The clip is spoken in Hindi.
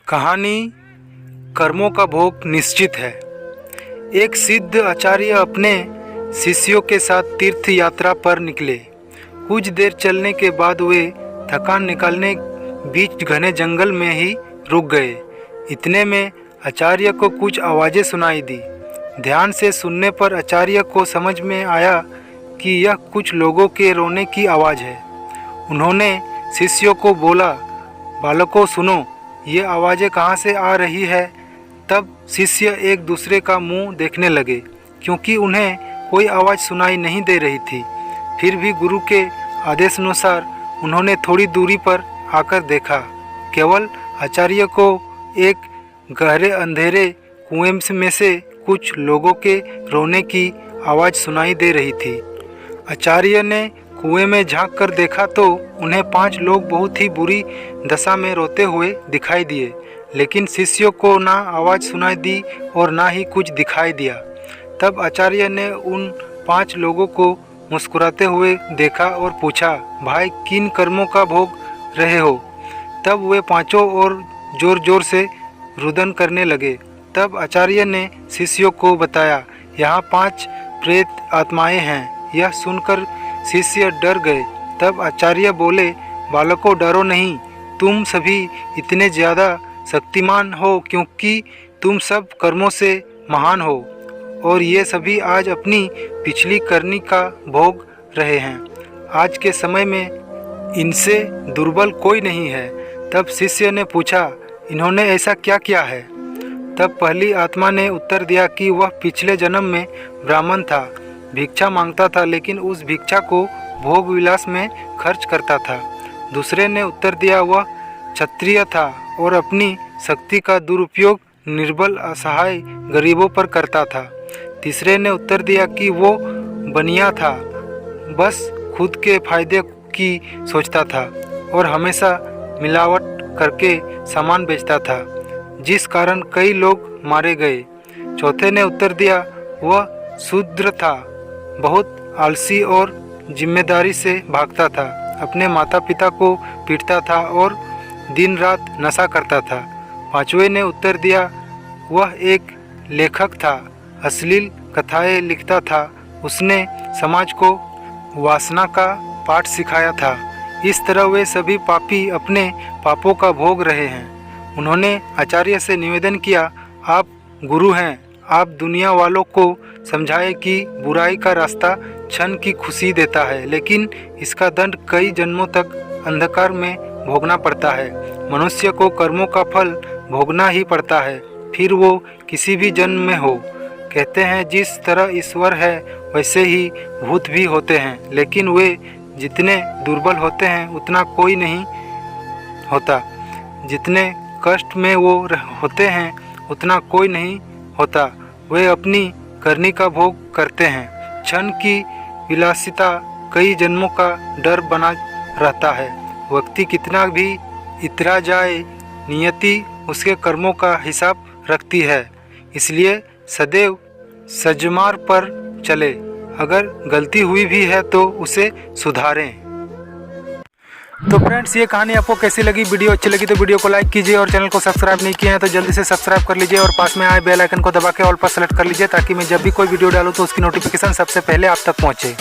कहानी कर्मों का भोग निश्चित है। एक सिद्ध आचार्य अपने शिष्यों के साथ तीर्थ यात्रा पर निकले। कुछ देर चलने के बाद वे थकान निकालने बीच घने जंगल में ही रुक गए। इतने में आचार्य को कुछ आवाज़ें सुनाई दी। ध्यान से सुनने पर आचार्य को समझ में आया कि यह कुछ लोगों के रोने की आवाज़ है। उन्होंने शिष्यों को बोला, बालकों सुनो, ये आवाज़ें कहाँ से आ रही है। तब शिष्य एक दूसरे का मुंह देखने लगे, क्योंकि उन्हें कोई आवाज़ सुनाई नहीं दे रही थी। फिर भी गुरु के आदेशानुसार उन्होंने थोड़ी दूरी पर आकर देखा। केवल आचार्य को एक गहरे अंधेरे कुएं में से कुछ लोगों के रोने की आवाज़ सुनाई दे रही थी। आचार्य ने कुएं में झांक कर देखा तो उन्हें 5 लोग बहुत ही बुरी दशा में रोते हुए दिखाई दिए, लेकिन शिष्यों को ना आवाज़ सुनाई दी और ना ही कुछ दिखाई दिया। तब आचार्य ने उन 5 लोगों को मुस्कुराते हुए देखा और पूछा, भाई किन कर्मों का भोग रहे हो। तब वे पांचों और जोर जोर से रुदन करने लगे। तब आचार्य ने शिष्यों को बताया, यहाँ 5 प्रेत आत्माएं हैं। यह सुनकर शिष्य डर गए। तब आचार्य बोले, बालकों डरो नहीं, तुम सभी इतने ज़्यादा शक्तिमान हो क्योंकि तुम सब कर्मों से महान हो और ये सभी आज अपनी पिछली करनी का भोग रहे हैं। आज के समय में इनसे दुर्बल कोई नहीं है। तब शिष्य ने पूछा, इन्होंने ऐसा क्या किया है। तब पहली आत्मा ने उत्तर दिया कि वह पिछले जन्म में ब्राह्मण था, भिक्षा मांगता था, लेकिन उस भिक्षा को भोग विलास में खर्च करता था। दूसरे ने उत्तर दिया, वह क्षत्रिय था और अपनी शक्ति का दुरुपयोग निर्बल असहाय गरीबों पर करता था। तीसरे ने उत्तर दिया कि वो बनिया था, बस खुद के फायदे की सोचता था और हमेशा मिलावट करके सामान बेचता था, जिस कारण कई लोग मारे गए। चौथे ने उत्तर दिया, वह शूद्र था, बहुत आलसी और जिम्मेदारी से भागता था, अपने माता पिता को पीटता था और दिन रात नशा करता था। पांचवें ने उत्तर दिया, वह एक लेखक था, अश्लील कथाएं लिखता था, उसने समाज को वासना का पाठ सिखाया था। इस तरह वे सभी पापी अपने पापों का भोग रहे हैं। उन्होंने आचार्य से निवेदन किया, आप गुरु हैं, आप दुनिया वालों को समझाएं कि बुराई का रास्ता क्षण की खुशी देता है, लेकिन इसका दंड कई जन्मों तक अंधकार में भोगना पड़ता है। मनुष्य को कर्मों का फल भोगना ही पड़ता है, फिर वो किसी भी जन्म में हो। कहते हैं जिस तरह ईश्वर है वैसे ही भूत भी होते हैं, लेकिन वे जितने दुर्बल होते हैं उतना कोई नहीं होता, जितने कष्ट में वो होते हैं उतना कोई नहीं होता। वे अपनी करनी का भोग करते हैं। क्षण की विलासिता कई जन्मों का डर बना रहता है। व्यक्ति कितना भी इतरा जाए, नियति उसके कर्मों का हिसाब रखती है, इसलिए सदैव सजमार पर चले। अगर गलती हुई भी है तो उसे सुधारें। तो फ्रेंड्स, ये कहानी आपको कैसी लगी। वीडियो अच्छी लगी तो वीडियो को लाइक कीजिए और चैनल को सब्सक्राइब नहीं किए हैं तो जल्दी से सब्सक्राइब कर लीजिए और पास में आए बेल आइकन को दबा के ऑल पर सेलेक्ट कर लीजिए, ताकि मैं जब भी कोई वीडियो डालूँ तो उसकी नोटिफिकेशन सबसे पहले आप तक पहुँचे।